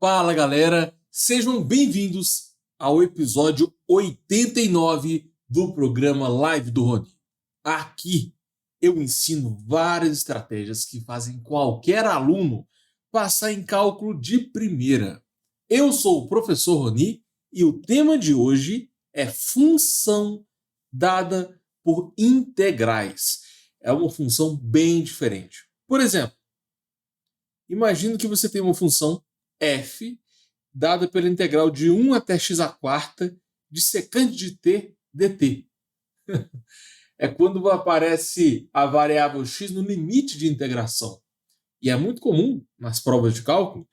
Fala galera, sejam bem-vindos ao episódio 89 do programa Live do Rony. Aqui eu ensino várias estratégias que fazem qualquer aluno passar em cálculo de primeira. Eu sou o professor Rony e o tema de hoje é função dada por integrais. É uma função bem diferente. Por exemplo, imagine que você tem uma função f dada pela integral de 1 até x à quarta de secante de t dt. É quando aparece a variável x no limite de integração. E é muito comum, nas provas de cálculo,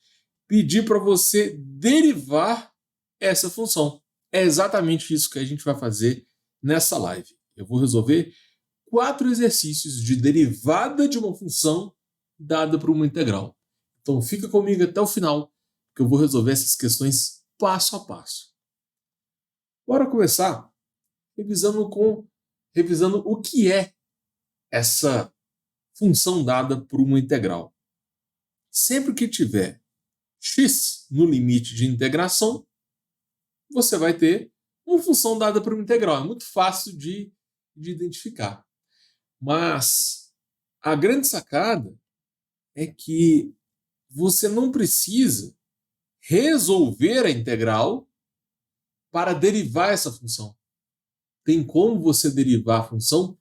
pedir para você derivar essa função. É exatamente isso que a gente vai fazer nessa live. Eu vou resolver 4 exercícios de derivada de uma função dada por uma integral. Então fica comigo até o final, que eu vou resolver essas questões passo a passo. Bora começar revisando o que é essa função dada por uma integral. Sempre que tiver x no limite de integração, você vai ter uma função dada por uma integral. É muito fácil de identificar. Mas a grande sacada é que você não precisa resolver a integral para derivar essa função. Tem como você derivar a função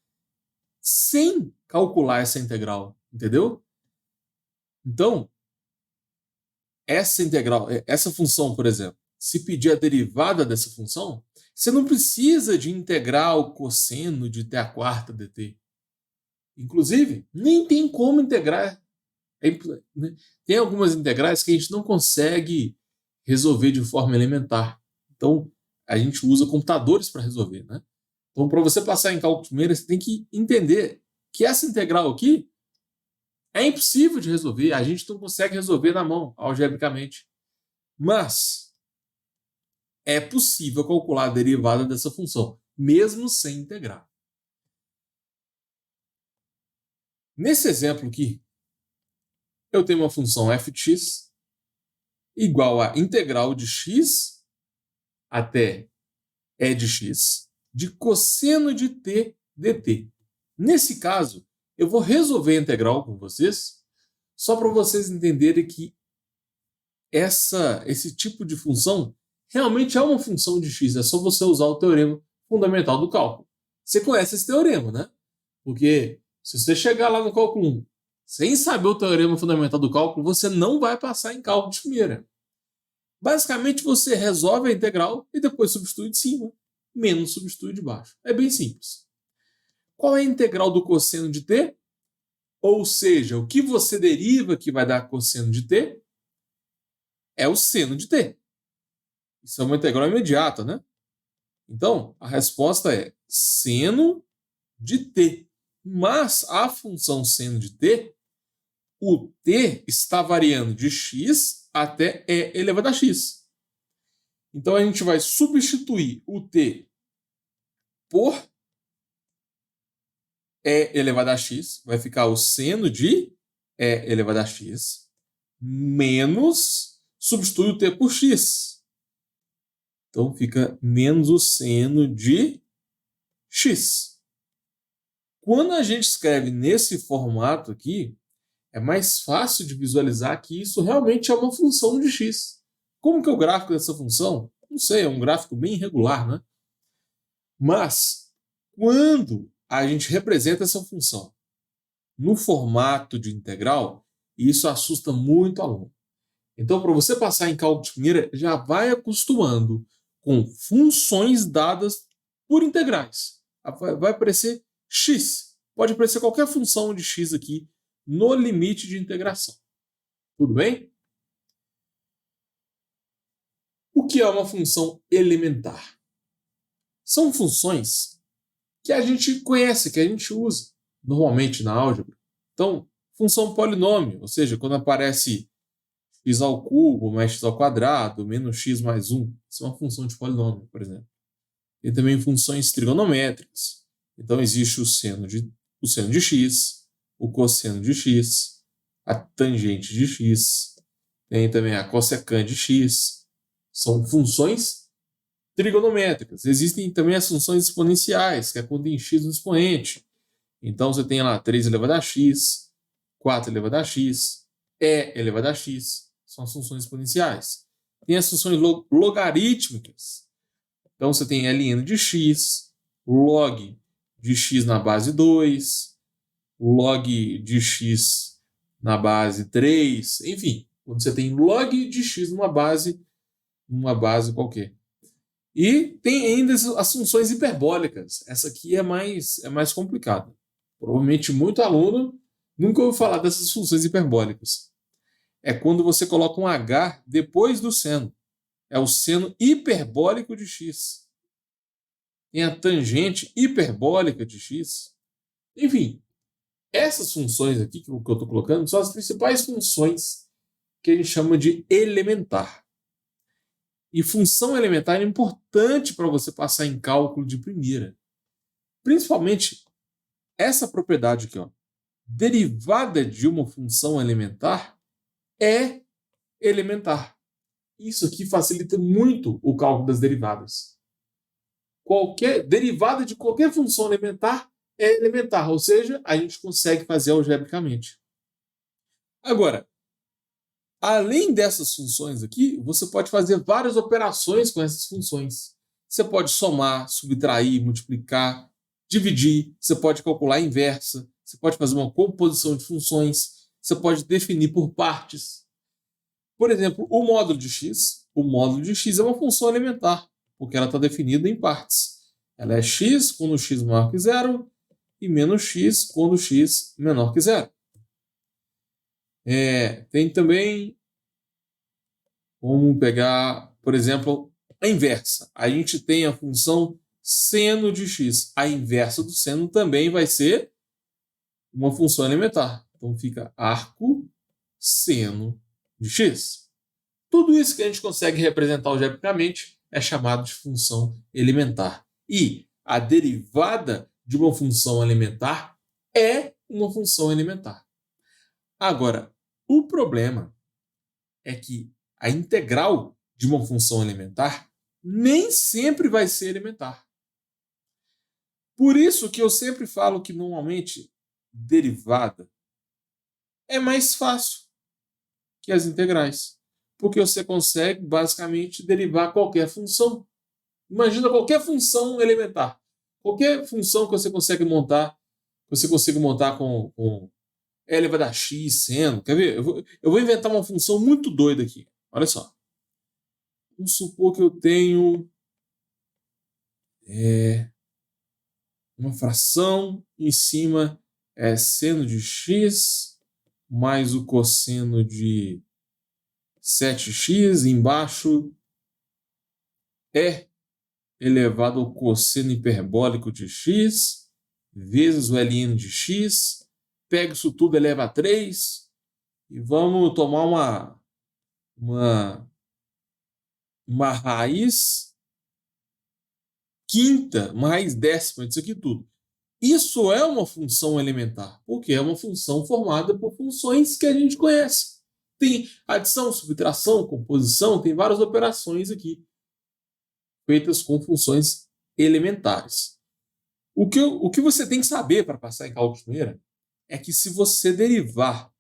sem calcular essa integral, entendeu? Então, essa função, por exemplo, se pedir a derivada dessa função, você não precisa de integrar o cosseno de t à quarta dt. Inclusive, nem tem como integrar. Tem algumas integrais que a gente não consegue resolver de forma elementar. Então, a gente usa computadores para resolver, né? Então, para você passar em cálculo de primeira, você tem que entender que essa integral aqui é impossível de resolver. A gente não consegue resolver na mão, algebricamente. Mas é possível calcular a derivada dessa função, mesmo sem integrar. Nesse exemplo aqui, eu tenho uma função f de x igual a integral de x até e de x de cosseno de t dt. Nesse caso, eu vou resolver a integral com vocês, só para vocês entenderem que esse tipo de função realmente é uma função de x. É só você usar o teorema fundamental do cálculo. Você conhece esse teorema, né? Porque se você chegar lá no cálculo 1 sem saber o teorema fundamental do cálculo, você não vai passar em cálculo de primeira. Basicamente, você resolve a integral e depois substitui de cima, menos substitui de baixo. É bem simples. Qual é a integral do cosseno de t? Ou seja, o que você deriva que vai dar cosseno de t é o seno de t. Isso é uma integral imediata, né? Então, a resposta é seno de t. Mas a função seno de t, o t está variando de x até e elevado a x. Então, a gente vai substituir o t por e elevado a x. Vai ficar o seno de e elevado a x menos, substitui o t por x. Então, fica menos o seno de x. Quando a gente escreve nesse formato aqui, é mais fácil de visualizar que isso realmente é uma função de x. Como que é o gráfico dessa função? Não sei, é um gráfico bem irregular, né? Mas, quando a gente representa essa função no formato de integral, isso assusta muito aluno. Então, para você passar em cálculo de primeira, já vai acostumando com funções dadas por integrais. Vai aparecer x. Pode aparecer qualquer função de x aqui no limite de integração. Tudo bem? O que é uma função elementar? São funções que a gente conhece, que a gente usa normalmente na álgebra. Então, função polinômio, ou seja, quando aparece x ao cubo mais x ao quadrado menos x mais 1, isso é uma função de polinômio, por exemplo. Tem também funções trigonométricas. Então, existe o seno de x, o cosseno de x, a tangente de x. Tem também a cossecante de x. São funções trigonométricas. Existem também as funções exponenciais, que é quando tem x no expoente. Então você tem lá 3 elevado a x, 4 elevado a x, e elevado a x. São as funções exponenciais. Tem as funções logarítmicas. Então você tem ln de x, log de x na base 2, log de x na base 3, enfim, quando você tem log de x numa base qualquer. E tem ainda as funções hiperbólicas. Essa aqui é mais complicada. Provavelmente muito aluno nunca ouviu falar dessas funções hiperbólicas. É quando você coloca um h depois do seno. É o seno hiperbólico de x. Tem a tangente hiperbólica de x. Enfim, essas funções aqui que eu estou colocando são as principais funções que a gente chama de elementar. E função elementar é importante para você passar em cálculo de primeira. Principalmente essa propriedade aqui, ó. Derivada de uma função elementar é elementar. Isso aqui facilita muito o cálculo das derivadas. Qualquer derivada de qualquer função elementar é elementar, ou seja, a gente consegue fazer algebricamente. Agora, além dessas funções aqui, você pode fazer várias operações com essas funções. Você pode somar, subtrair, multiplicar, dividir, você pode calcular a inversa, você pode fazer uma composição de funções, você pode definir por partes. Por exemplo, o módulo de x. O módulo de x é uma função elementar, porque ela está definida em partes. Ela é x quando x maior que zero e menos x quando x menor que zero. Tem também como pegar, por exemplo, a inversa. A gente tem a função seno de x. A inversa do seno também vai ser uma função elementar. Então fica arco seno de x. Tudo isso que a gente consegue representar algebricamente é chamado de função elementar. E a derivada de uma função elementar é uma função elementar. Agora, o problema é que a integral de uma função elementar nem sempre vai ser elementar. Por isso que eu sempre falo que normalmente derivada é mais fácil que as integrais, porque você consegue basicamente derivar qualquer função. Imagina qualquer função elementar, qualquer função que você consegue montar, com e elevado a x seno. Quer ver? Eu vou inventar uma função muito doida aqui. Olha só. Vamos supor que eu tenho uma fração, em cima é seno de x mais o cosseno de 7x, embaixo é elevado ao cosseno hiperbólico de x vezes o ln de x. Pega isso tudo, eleva a 3 e vamos tomar uma raiz quinta, uma raiz décima disso aqui tudo. Isso é uma função elementar, porque é uma função formada por funções que a gente conhece. Tem adição, subtração, composição, tem várias operações aqui feitas com funções elementares. O que você tem que saber para passar em cálculo de primeira é que se você derivar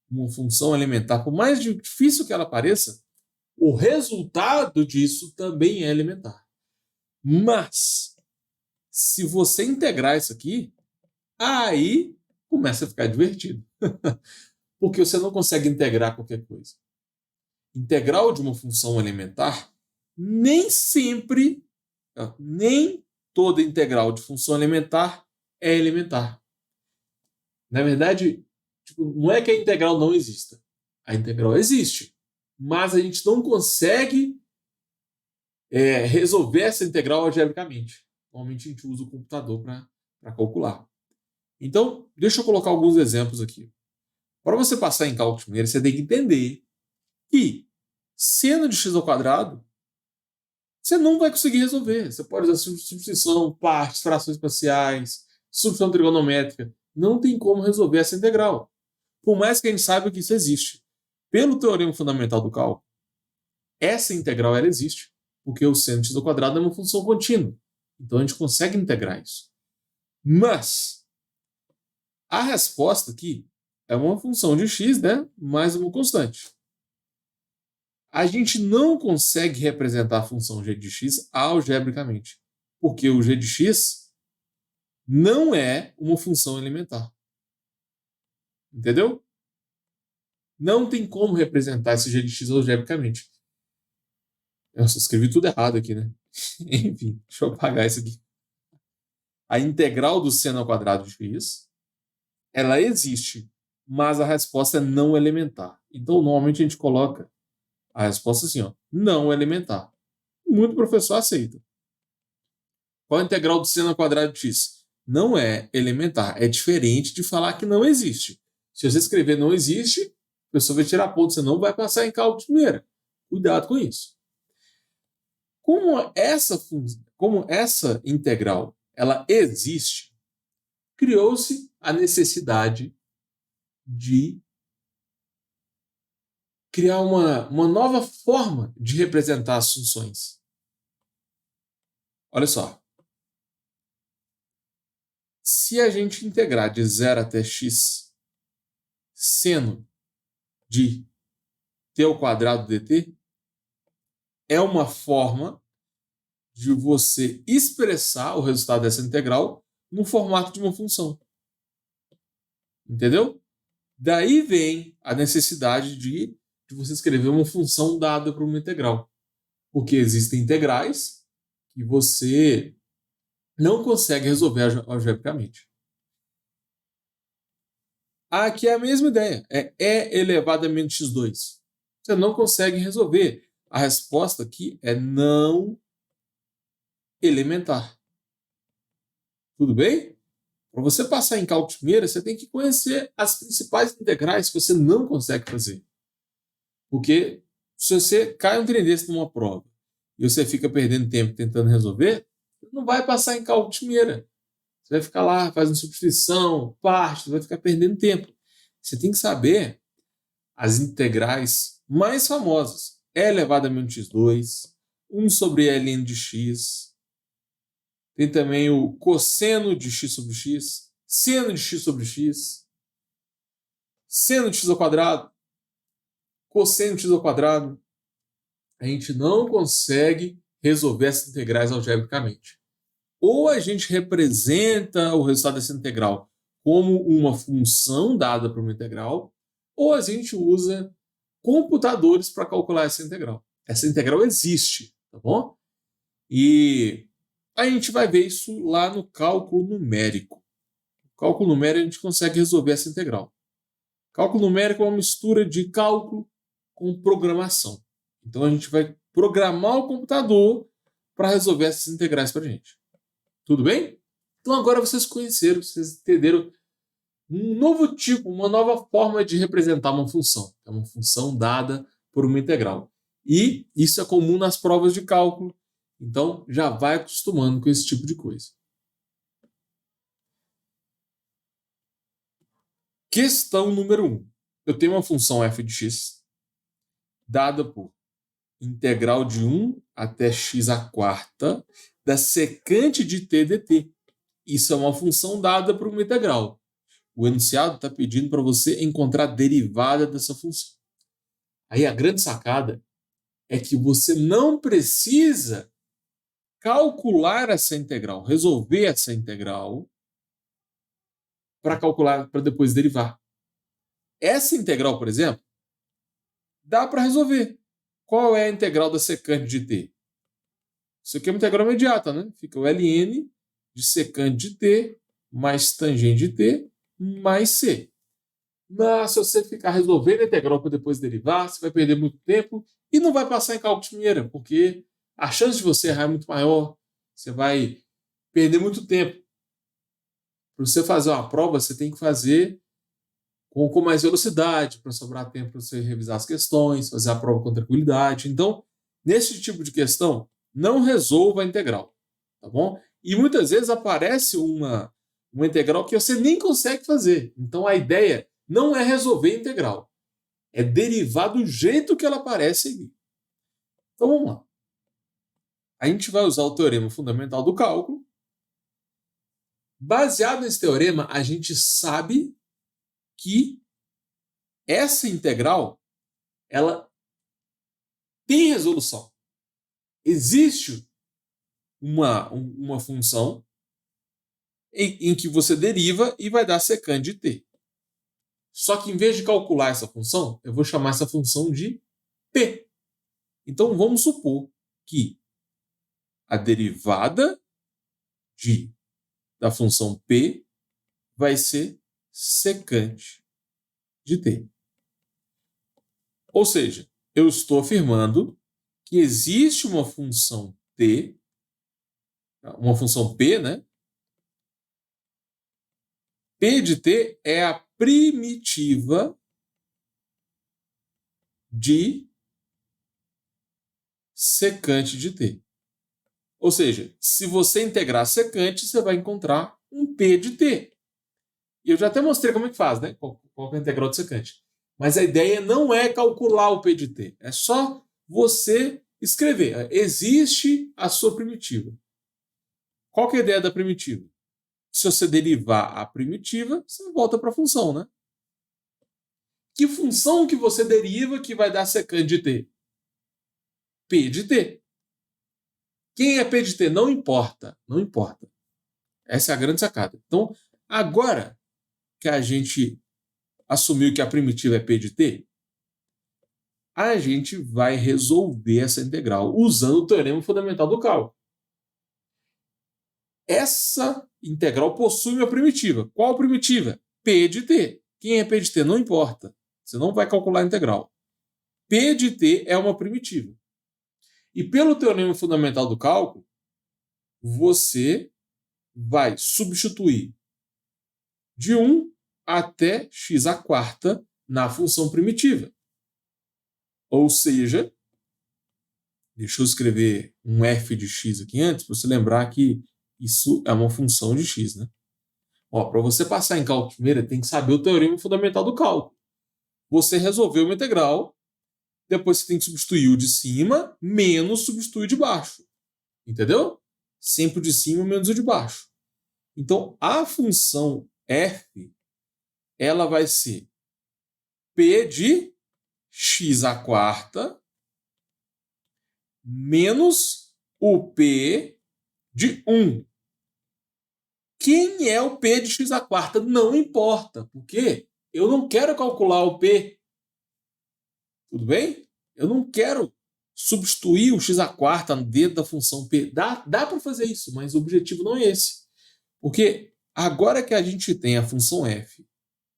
uma função elementar, por mais difícil que ela pareça, o resultado disso também é elementar. Mas, se você integrar isso aqui, aí começa a ficar divertido. Porque você não consegue integrar qualquer coisa. Integral de uma função elementar, nem toda integral de função elementar é elementar. Na verdade, não é que a integral não exista. A integral existe, mas a gente não consegue resolver essa integral algebricamente. Normalmente a gente usa o computador para calcular. Então, deixa eu colocar alguns exemplos aqui. Para você passar em cálculo de primeira, você tem que entender que seno de x ao quadrado você não vai conseguir resolver. Você pode usar substituição, partes, frações parciais, substituição trigonométrica. Não tem como resolver essa integral. Por mais que a gente saiba que isso existe. pelo teorema fundamental do cálculo, essa integral ela existe, porque o seno de x ao quadrado é uma função contínua. Então a gente consegue integrar isso. Mas a resposta aqui é uma função de x, né, mais uma constante. A gente não consegue representar a função g de x algebricamente, porque o g de x não é uma função elementar. Entendeu? Não tem como representar esse g de x algebricamente. Eu só escrevi tudo errado aqui, né? Enfim, deixa eu apagar isso aqui. A integral do seno ao quadrado de x, ela existe, mas a resposta é não elementar. Então, normalmente a gente coloca a resposta assim, ó, não elementar. Muito professor aceita. Qual a integral do seno ao quadrado de x? Não é elementar. É diferente de falar que não existe. Se você escrever não existe, a pessoa vai tirar ponto, você não vai passar em cálculo de primeira. Cuidado com isso. Como essa integral ela existe, criou-se a necessidade de criar uma nova forma de representar as funções. Olha só. Se a gente integrar de 0 até x seno de t ao quadrado dt, é uma forma de você expressar o resultado dessa integral no formato de uma função. Entendeu? Daí vem a necessidade de você escrever uma função dada para uma integral. Porque existem integrais que você não consegue resolver algebricamente. Aqui é a mesma ideia. É E elevado a menos x2. Você não consegue resolver. A resposta aqui é não elementar. Tudo bem? Para você passar em cálculo de primeira, você tem que conhecer as principais integrais que você não consegue fazer. Porque se você cai um trem desse numa prova e você fica perdendo tempo tentando resolver, não vai passar em cálculo de primeira. Você vai ficar lá fazendo substituição, parte, vai ficar perdendo tempo. Você tem que saber as integrais mais famosas. E elevado a menos x2, 1 sobre ln de x. Tem também o cosseno de x sobre x, seno de x sobre x, seno de x ao quadrado, cosseno de x ao quadrado. A gente não consegue resolver essas integrais algebricamente. Ou a gente representa o resultado dessa integral como uma função dada para uma integral, ou a gente usa computadores para calcular essa integral. Essa integral existe, tá bom? E a gente vai ver isso lá no cálculo numérico. No cálculo numérico a gente consegue resolver essa integral. Cálculo numérico é uma mistura de cálculo com programação. Então a gente vai programar o computador para resolver essas integrais para a gente. Tudo bem? Então agora vocês conheceram, vocês entenderam um novo tipo, uma nova forma de representar uma função. É uma função dada por uma integral. E isso é comum nas provas de cálculo. Então já vai acostumando com esse tipo de coisa. Questão número 1. Eu tenho uma função f de x dada por integral de 1 até x à quarta da secante de t dt. Isso é uma função dada por uma integral. O enunciado está pedindo para você encontrar a derivada dessa função. Aí a grande sacada é que você não precisa calcular essa integral, resolver essa integral para calcular, para depois derivar. Essa integral, por exemplo, dá para resolver. Qual é a integral da secante de t? Isso aqui é uma integral imediata, né? Fica o ln de secante de t mais tangente de t mais c. Mas se você ficar resolvendo a integral para depois derivar, você vai perder muito tempo e não vai passar em cálculo de primeira, porque a chance de você errar é muito maior. Você vai perder muito tempo. Para você fazer uma prova, você tem que fazer com mais velocidade, para sobrar tempo para você revisar as questões, fazer a prova com tranquilidade. Então, nesse tipo de questão, não resolva a integral, tá bom? E muitas vezes aparece uma integral que você nem consegue fazer. Então, a ideia não é resolver a integral. É derivar do jeito que ela aparece ali. Então vamos lá. A gente vai usar o teorema fundamental do cálculo. Baseado nesse teorema, a gente sabe que essa integral ela tem resolução. Existe uma função em que você deriva e vai dar secante de t. Só que em vez de calcular essa função, eu vou chamar essa função de p. Então vamos supor que a derivada da função p vai ser secante de t. Ou seja, eu estou afirmando que existe uma função t, uma função p, né? P de t é a primitiva de secante de t. Ou seja, se você integrar secante, você vai encontrar um p de t. E eu já até mostrei como é que faz, né? Qual é a integral de secante. Mas a ideia não é calcular o p de t. É só você escrever. Existe a sua primitiva. Qual que é a ideia da primitiva? Se você derivar a primitiva, você volta para a função, né? Que função que você deriva que vai dar secante de t? P de t. Quem é P de t? Não importa. Não importa. Essa é a grande sacada. Então, agora que a gente assumiu que a primitiva é P de t, a gente vai resolver essa integral usando o teorema fundamental do cálculo. Essa integral possui uma primitiva. Qual primitiva? P de t. Quem é P de t? Não importa. Você não vai calcular a integral. P de t é uma primitiva. E pelo teorema fundamental do cálculo, você vai substituir de 1 até x à quarta na função primitiva. Ou seja, deixa eu escrever um f de x aqui antes, para você lembrar que isso é uma função de x, né? Para você passar em cálculo primeiro, tem que saber o teorema fundamental do cálculo. Você resolveu uma integral, depois você tem que substituir o de cima menos substituir o de baixo. Entendeu? Sempre o de cima menos o de baixo. Então, a função f, ela vai ser p de x à quarta menos o p de 1. Quem é o p de x à quarta? Não importa, porque eu não quero calcular o p. Tudo bem? Eu não quero substituir o x à quarta dentro da função p. Dá para fazer isso, mas o objetivo não é esse. Porque agora que a gente tem a função f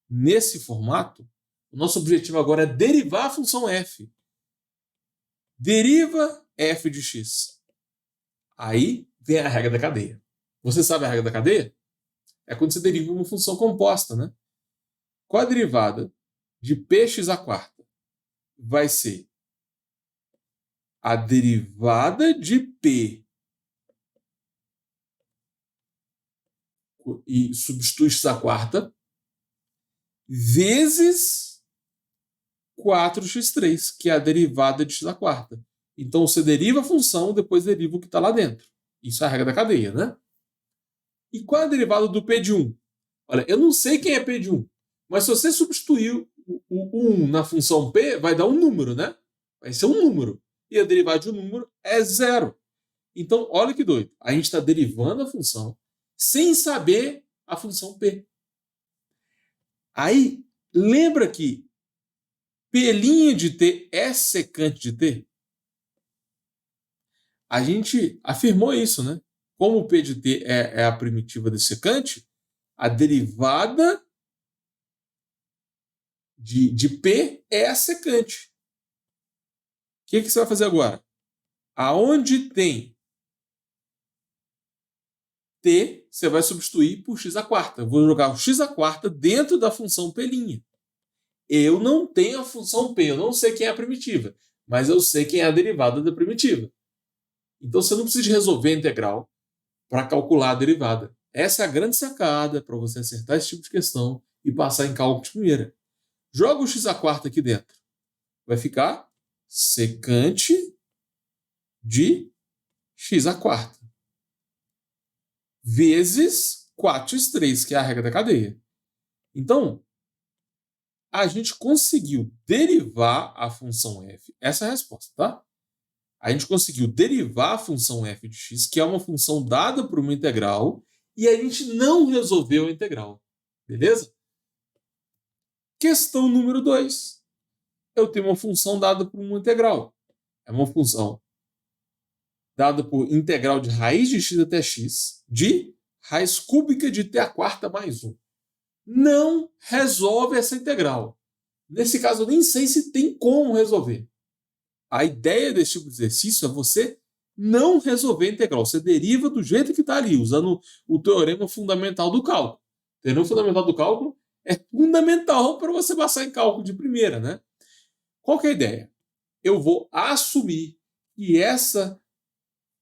nesse formato, o nosso objetivo agora é derivar a função f. Deriva f de x. Aí vem a regra da cadeia. Você sabe a regra da cadeia? É quando você deriva uma função composta, né? Qual a derivada de px à quarta? Vai ser a derivada de p e substitui x à quarta vezes 4x3, que é a derivada de x à quarta. Então você deriva a função, depois deriva o que está lá dentro. Isso é a regra da cadeia, né? E qual é a derivada do p de 1? Olha, eu não sei quem é p de 1, mas se você substituir o 1 na função p, vai dar um número, né? Vai ser um número. E a derivada de um número é 0. Então, olha que doido. A gente está derivando a função sem saber a função p. Aí, lembra que p' de t é secante de t? A gente afirmou isso, né? Como o p de t é a primitiva desse secante, a derivada de p é a secante. O que você vai fazer agora? Aonde tem t, você vai substituir por x à quarta. Eu vou jogar o x à quarta dentro da função p'. Eu não tenho a função p, eu não sei quem é a primitiva, mas eu sei quem é a derivada da primitiva. Então você não precisa resolver a integral para calcular a derivada. Essa é a grande sacada para você acertar esse tipo de questão e passar em cálculo de primeira. Joga o x à quarta aqui dentro. vai ficar secante de x à quarta vezes 4x3, que é a regra da cadeia. Então, a gente conseguiu derivar a função f. Essa é a resposta, tá? A gente conseguiu derivar a função f de x, que é uma função dada por uma integral, e a gente não resolveu a integral. Beleza? Questão número 2. Eu tenho uma função dada por uma integral. É uma função dada por integral de raiz de x até x, de raiz cúbica de t à quarta mais 1. Não resolve essa integral. Nesse caso, eu nem sei se tem como resolver. A ideia desse tipo de exercício é você não resolver a integral. Você deriva do jeito que está ali, usando o teorema fundamental do cálculo. O teorema fundamental do cálculo é fundamental para você passar em cálculo de primeira, né? Qual que é a ideia? Eu vou assumir que essa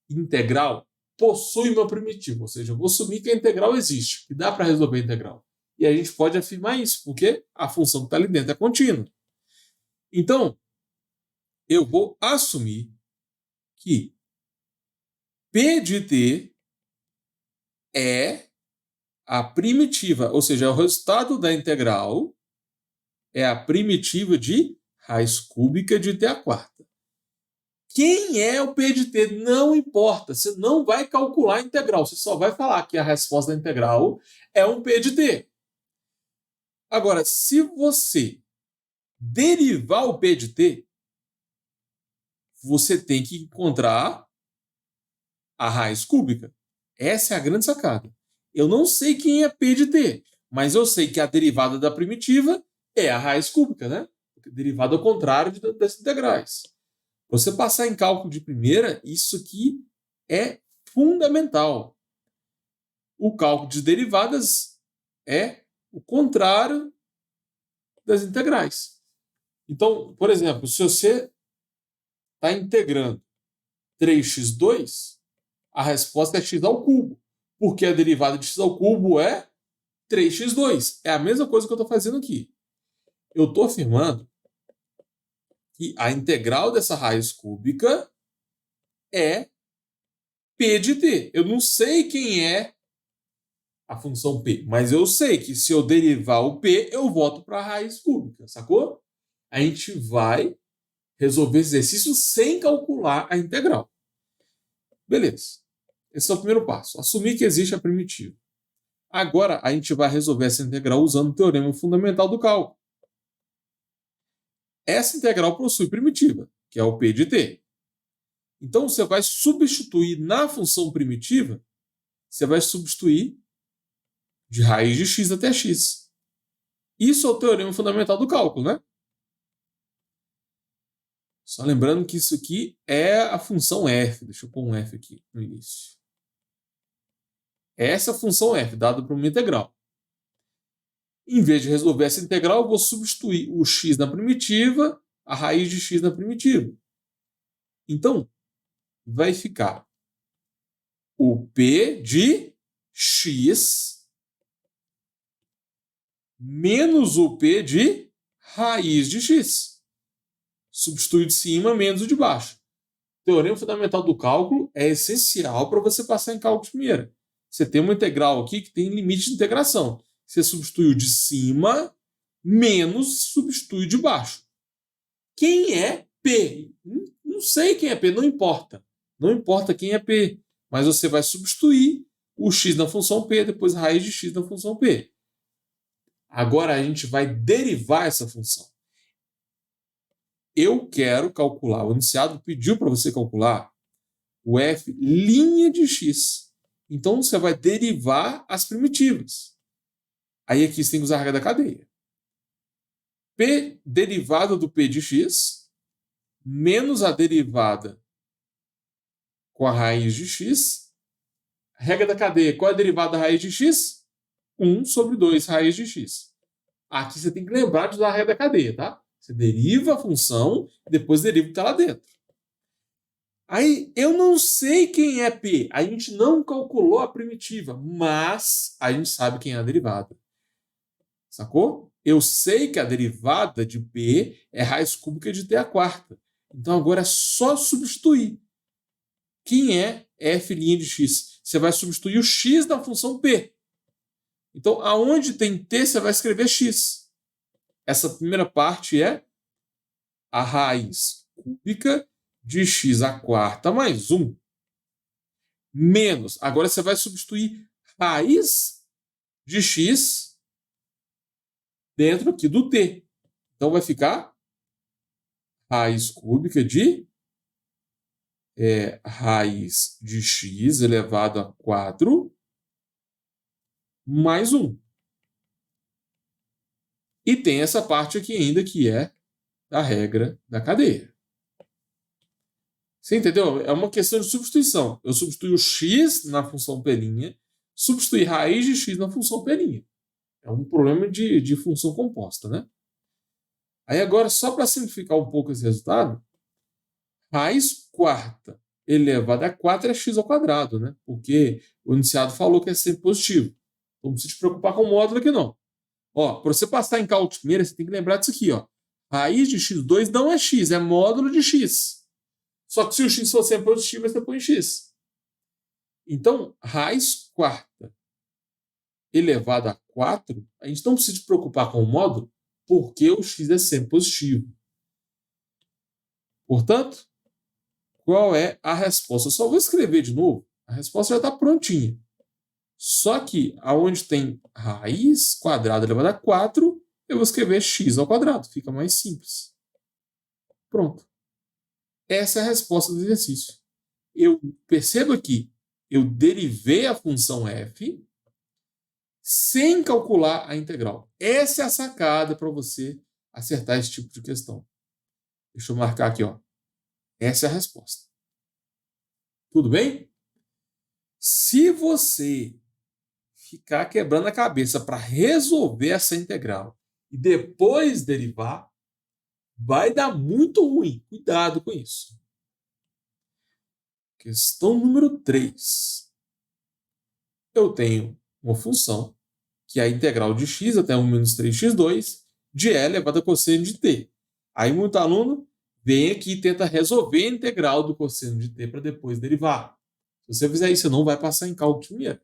integral possui uma primitiva, ou seja, eu vou assumir que a integral existe, que dá para resolver a integral. E a gente pode afirmar isso, porque a função que está ali dentro é contínua. Então, eu vou assumir que P de t é a primitiva, ou seja, o resultado da integral é a primitiva de raiz cúbica de t à quarta. Quem é o P de t? Não importa, você não vai calcular a integral, você só vai falar que a resposta da integral é um P de t. Agora, se você derivar o P de t, você tem que encontrar a raiz cúbica. Essa é a grande sacada. Eu não sei quem é P de t, mas eu sei que a derivada da primitiva é a raiz cúbica, né? Derivada ao contrário das integrais. Você passar em cálculo de primeira, isso aqui é fundamental. O cálculo de derivadas é o contrário das integrais. Então, por exemplo, se você está integrando 3x2, a resposta é x ao cubo, porque a derivada de x ao cubo é 3x2. É a mesma coisa que eu estou fazendo aqui. Eu estou afirmando que a integral dessa raiz cúbica é P de t. Eu não sei quem é a função P, mas eu sei que se eu derivar o P, eu volto para a raiz cúbica, sacou? A gente vai resolver esse exercício sem calcular a integral. Beleza. Esse é o primeiro passo. Assumir que existe a primitiva. Agora, a gente vai resolver essa integral usando o teorema fundamental do cálculo. Essa integral possui primitiva, que é o P de t. Então, você vai substituir na função primitiva, você vai substituir de raiz de x até x. Isso é o teorema fundamental do cálculo, né? Só lembrando que isso aqui é a função f. Deixa eu pôr um f aqui no início. Essa é a função f, dada por uma integral. Em vez de resolver essa integral, eu vou substituir o x na primitiva, a raiz de x na primitiva. Então, vai ficar o P de x menos o P de raiz de x. Substitui de cima menos o de baixo. O teorema fundamental do cálculo é essencial para você passar em cálculo de primeira. Você tem uma integral aqui que tem limite de integração. Você substitui o de cima menos substitui de baixo. Quem é P? Não sei quem é P, não importa. Não importa quem é P, mas você vai substituir o x na função P, depois a raiz de x na função P. Agora a gente vai derivar essa função. Eu quero calcular, o enunciado pediu para você calcular o f' de x. Então você vai derivar as primitivas. Aí aqui você tem que usar a regra da cadeia. P derivada do P de x menos a derivada com a raiz de x. Regra da cadeia, qual é a derivada da raiz de x? 1 sobre 2 raiz de x. Aqui você tem que lembrar de usar a regra da cadeia, tá? Você deriva a função e depois deriva o que está lá dentro. Aí, eu não sei quem é P. A gente não calculou a primitiva, mas a gente sabe quem é a derivada. Sacou? eu sei que a derivada de P é raiz cúbica de t à quarta. Então agora é só substituir. Quem é f' de x? Você vai substituir o x da função P. Então, aonde tem t, você vai escrever x. Essa primeira parte é a raiz cúbica de x à quarta mais 1 menos. Agora você vai substituir raiz de x dentro aqui do t. Então vai ficar raiz cúbica de raiz de x elevado a 4 mais 1. E tem essa parte aqui ainda que é a regra da cadeia. Você entendeu? É uma questão de substituição. Eu substituo x na função P', substituir raiz de x na função P'. É um problema de função composta, né? Aí agora, só para simplificar um pouco esse resultado, raiz quarta elevada a 4 é x ao quadrado, né? Porque o iniciado falou que é sempre positivo. Então não precisa te preocupar com o módulo aqui, não. Ó, para você passar em cálculo de primeira, você tem que lembrar disso aqui, ó. Raiz de x2 não é x, é módulo de x. Só que se o x for sempre positivo, você põe x. Então, raiz quarta elevado a 4, a gente não precisa se preocupar com o módulo, porque o x é sempre positivo. Portanto, qual é a resposta? Eu só vou escrever de novo. A resposta já está prontinha. Só que, aonde tem raiz quadrada elevada a 4, eu vou escrever x ao quadrado. Fica mais simples. Pronto. Essa é a resposta do exercício. Eu percebo aqui, eu derivei a função f sem calcular a integral. Essa é a sacada para você acertar esse tipo de questão. Deixa eu marcar aqui, ó. Essa é a resposta. Tudo bem? Se você ficar quebrando a cabeça para resolver essa integral e depois derivar, vai dar muito ruim. Cuidado com isso. Questão número 3. Eu tenho uma função que é a integral de x até 1 menos 3x2 de e elevado a cosseno de t. Aí muito aluno vem aqui e tenta resolver a integral do cosseno de t para depois derivar. Se você fizer isso, você não vai passar em cálculo de primeira.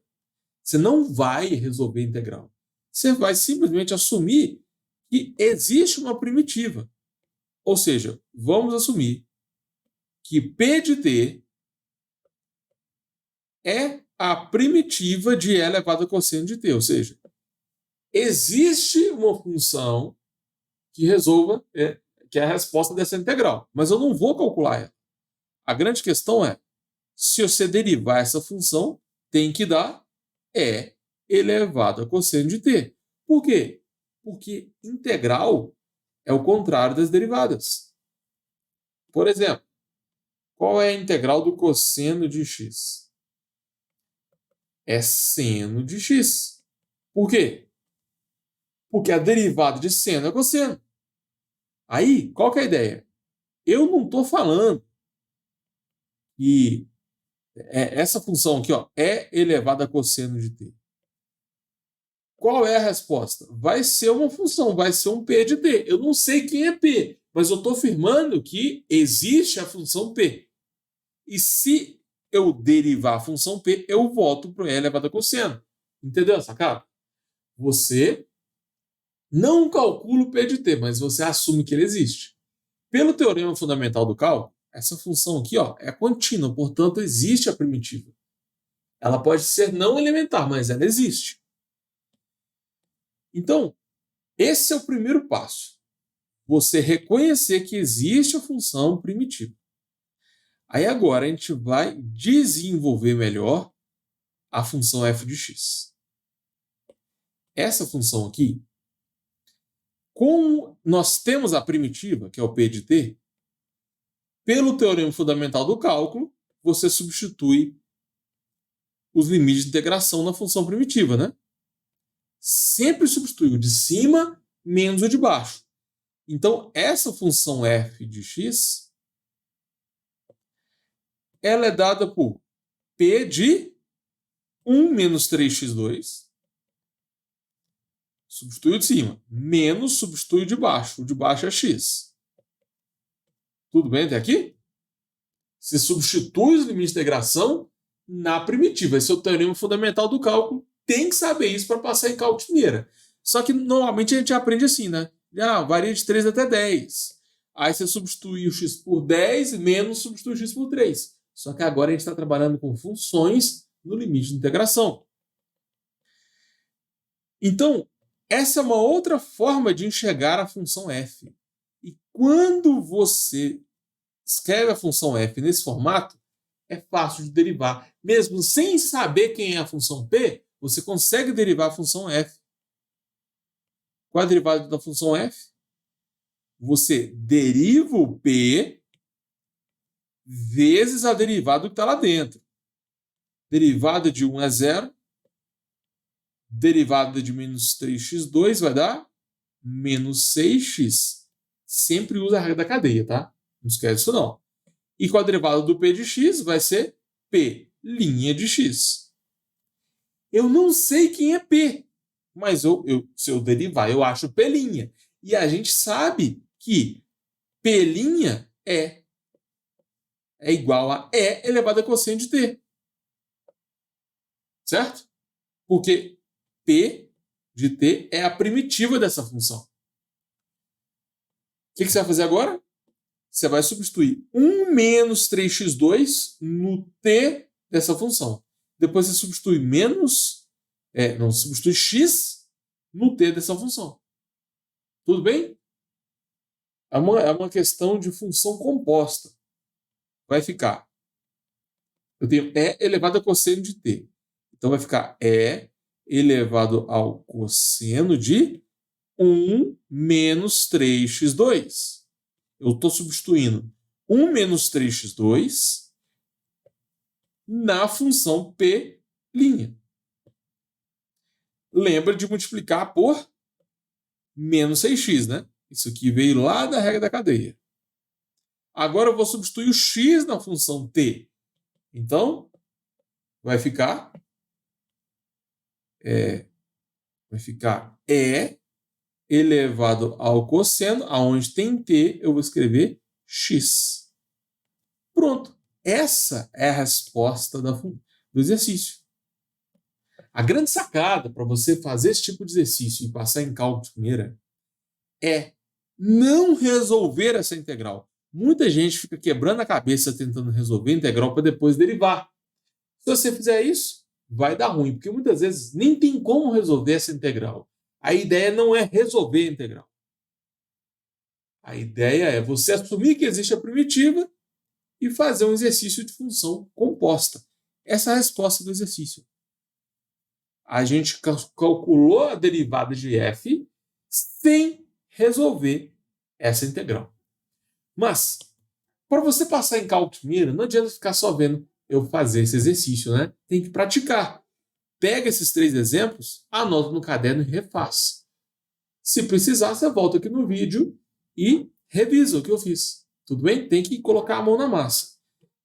Você não vai resolver a integral. Você vai simplesmente assumir que existe uma primitiva. Ou seja, vamos assumir que P de t é a primitiva de e elevado a cosseno de t. Ou seja, existe uma função que resolva, que é a resposta dessa integral. Mas eu não vou calcular ela. A grande questão é, se você derivar essa função, tem que dar e elevado a cosseno de t. Por quê? Porque integral é o contrário das derivadas. Por exemplo, qual é a integral do cosseno de x? É seno de x. Por quê? Porque a derivada de seno é cosseno. Aí, qual que é a ideia? Eu não estou falando que essa função aqui, ó, é elevada a cosseno de t. Qual é a resposta? Vai ser uma função, vai ser um p de t. Eu não sei quem é p, mas eu estou afirmando que existe a função p. E se eu derivar a função p, eu volto para o e elevado a cosseno. Entendeu, sacada? Você não calcula o p de t, mas você assume que ele existe. Pelo teorema fundamental do cálculo, essa função aqui, ó, é contínua, portanto, existe a primitiva. Ela pode ser não elementar, mas ela existe. Então, esse é o primeiro passo. Você reconhecer que existe a função primitiva. Aí agora a gente vai desenvolver melhor a função f de x. Essa função aqui, como nós temos a primitiva, que é o p de t, pelo teorema fundamental do cálculo, você substitui os limites de integração na função primitiva, né? Sempre substitui o de cima menos o de baixo. Então, essa função f de x, ela é dada por p de 1 menos 3x2 Substitui o de cima. Menos substitui o de baixo. O de baixo é x. Tudo bem até aqui? Você substitui os limites de integração na primitiva. Esse é o teorema fundamental do cálculo. Tem que saber isso para passar em cálculo de primeira. Só que normalmente a gente aprende assim, né? Varia de 3 até 10. Aí você substitui o x por 10 menos substitui o x por 3. Só que agora a gente está trabalhando com funções no limite de integração. Então, essa é uma outra forma de enxergar a função f. E quando você escreve a função f nesse formato, é fácil de derivar. Mesmo sem saber quem é a função p, você consegue derivar a função f. Qual é a derivada da função f? Você deriva o p vezes a derivada do que está lá dentro. Derivada de 1 é 0. Derivada de menos 3x2 vai dar menos 6x. Sempre usa a regra da cadeia, tá? Não esquece isso não. E com a derivada do p de x vai ser p' de x. Eu não sei quem é p, mas se eu derivar, eu acho p'. E a gente sabe que p' é igual a e elevado a cosseno de t. Certo? Porque p de t é a primitiva dessa função. O que você vai fazer agora? Você vai substituir 1 menos 3x2 no t dessa função. Depois você substitui substitui x no t dessa função. Tudo bem? É uma questão de função composta. Vai ficar. Eu tenho e elevado a cosseno de t. Então vai ficar e elevado ao cosseno de 1 menos 3x2. Eu estou substituindo 1 menos 3x2 na função p'. Lembra de multiplicar por menos 6x, né? Isso aqui veio lá da regra da cadeia. Agora eu vou substituir o x na função t. Então, vai ficar e elevado ao cosseno, aonde tem t, eu vou escrever x. Pronto. Essa é a resposta do exercício. A grande sacada para você fazer esse tipo de exercício e passar em cálculo de primeira é não resolver essa integral. Muita gente fica quebrando a cabeça tentando resolver a integral para depois derivar. Se você fizer isso, vai dar ruim, porque muitas vezes nem tem como resolver essa integral. A ideia não é resolver a integral. A ideia é você assumir que existe a primitiva e fazer um exercício de função composta. Essa é a resposta do exercício. A gente calculou a derivada de f sem resolver essa integral. Mas, para você passar em cálculo de primeira, não adianta ficar só vendo eu fazer esse exercício, né? Tem que praticar. Pega esses 3 exemplos, anota no caderno e refaz. Se precisar, você volta aqui no vídeo e revisa o que eu fiz. Tudo bem? Tem que colocar a mão na massa.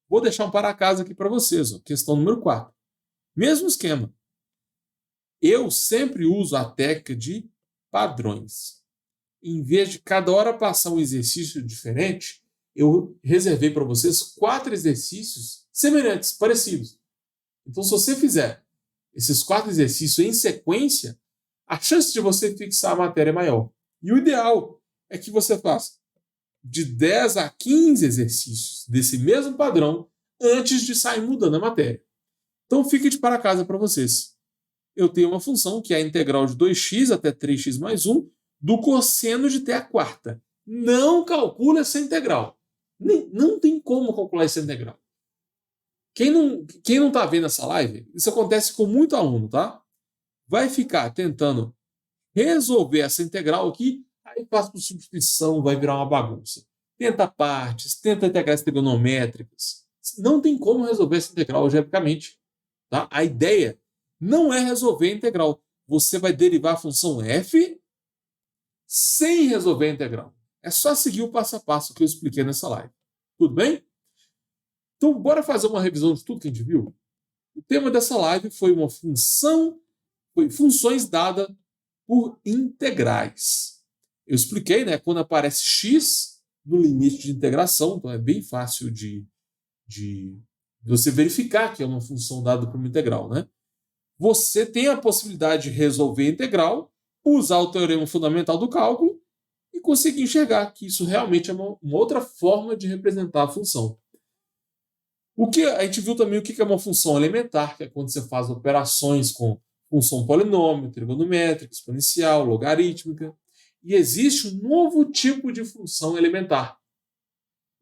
Vou deixar um para casa aqui para vocês. Questão número 4. Mesmo esquema. Eu sempre uso a técnica de padrões. Em vez de cada hora passar um exercício diferente, eu reservei para vocês 4 exercícios semelhantes, parecidos. Então, se você fizer esses 4 exercícios em sequência, a chance de você fixar a matéria é maior. E o ideal é que você faça de 10 a 15 exercícios desse mesmo padrão antes de sair mudando a matéria. Então, fique de para casa para vocês. Eu tenho uma função que é a integral de 2x até 3x mais 1 do cosseno de t à quarta. Não calcula essa integral. Não tem como calcular essa integral. Quem não está vendo essa live, isso acontece com muito aluno, tá? Vai ficar tentando resolver essa integral aqui, aí passa por substituição, vai virar uma bagunça. Tenta partes, tenta integrais trigonométricas. Não tem como resolver essa integral algebricamente. Tá? A ideia não é resolver a integral. Você vai derivar a função f sem resolver a integral. É só seguir o passo a passo que eu expliquei nessa live. Tudo bem? Então, bora fazer uma revisão de tudo que a gente viu? O tema dessa live foi funções dadas por integrais. Eu expliquei, né? Quando aparece x no limite de integração, então é bem fácil de você verificar que é uma função dada por uma integral, né? Você tem a possibilidade de resolver a integral, usar o teorema fundamental do cálculo e conseguir enxergar que isso realmente é uma outra forma de representar a função. O que a gente viu também o que é uma função elementar, que é quando você faz operações com função polinômio, trigonométrica, exponencial, logarítmica. E existe um novo tipo de função elementar.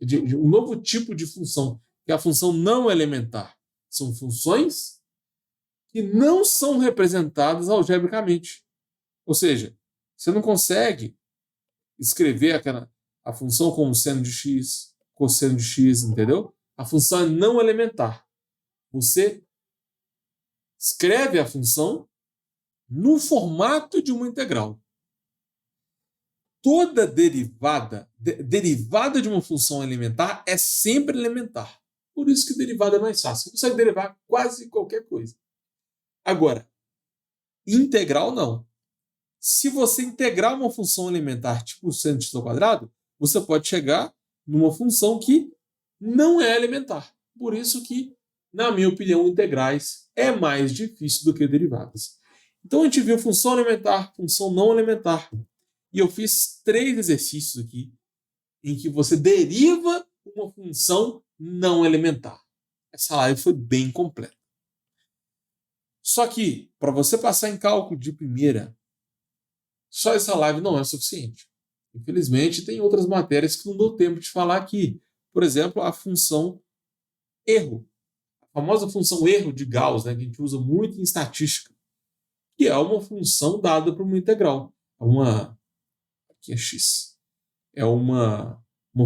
Um novo tipo de função, que é a função não elementar. São funções que não são representadas algebricamente. Ou seja, você não consegue escrever a função como seno de x, cosseno de x, entendeu? A função é não elementar. Você escreve a função no formato de uma integral. Toda derivada de uma função elementar é sempre elementar. Por isso que derivada é mais fácil. Você consegue derivar quase qualquer coisa. Agora, integral não. Se você integrar uma função elementar tipo seno de x ao quadrado, você pode chegar numa função que não é elementar. Por isso que, na minha opinião, integrais é mais difícil do que derivadas. Então a gente viu função elementar, função não elementar. E eu fiz 3 exercícios aqui em que você deriva uma função não elementar. Essa live foi bem completa. Só que, para você passar em cálculo de primeira, só essa live não é suficiente. Infelizmente, tem outras matérias que não dou tempo de falar aqui. Por exemplo, a função erro. A famosa função erro de Gauss, né, que a gente usa muito em estatística, que é uma função dada por uma integral. Aqui é x. É uma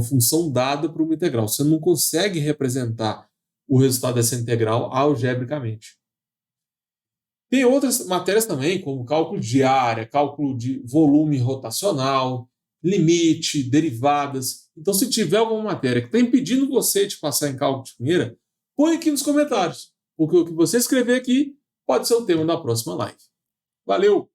função dada por uma integral. Você não consegue representar o resultado dessa integral algebricamente. Tem outras matérias também, como cálculo de área, cálculo de volume rotacional, limite, derivadas. Então, se tiver alguma matéria que está impedindo você de passar em cálculo de primeira, põe aqui nos comentários, porque o que você escrever aqui pode ser o tema da próxima live. Valeu!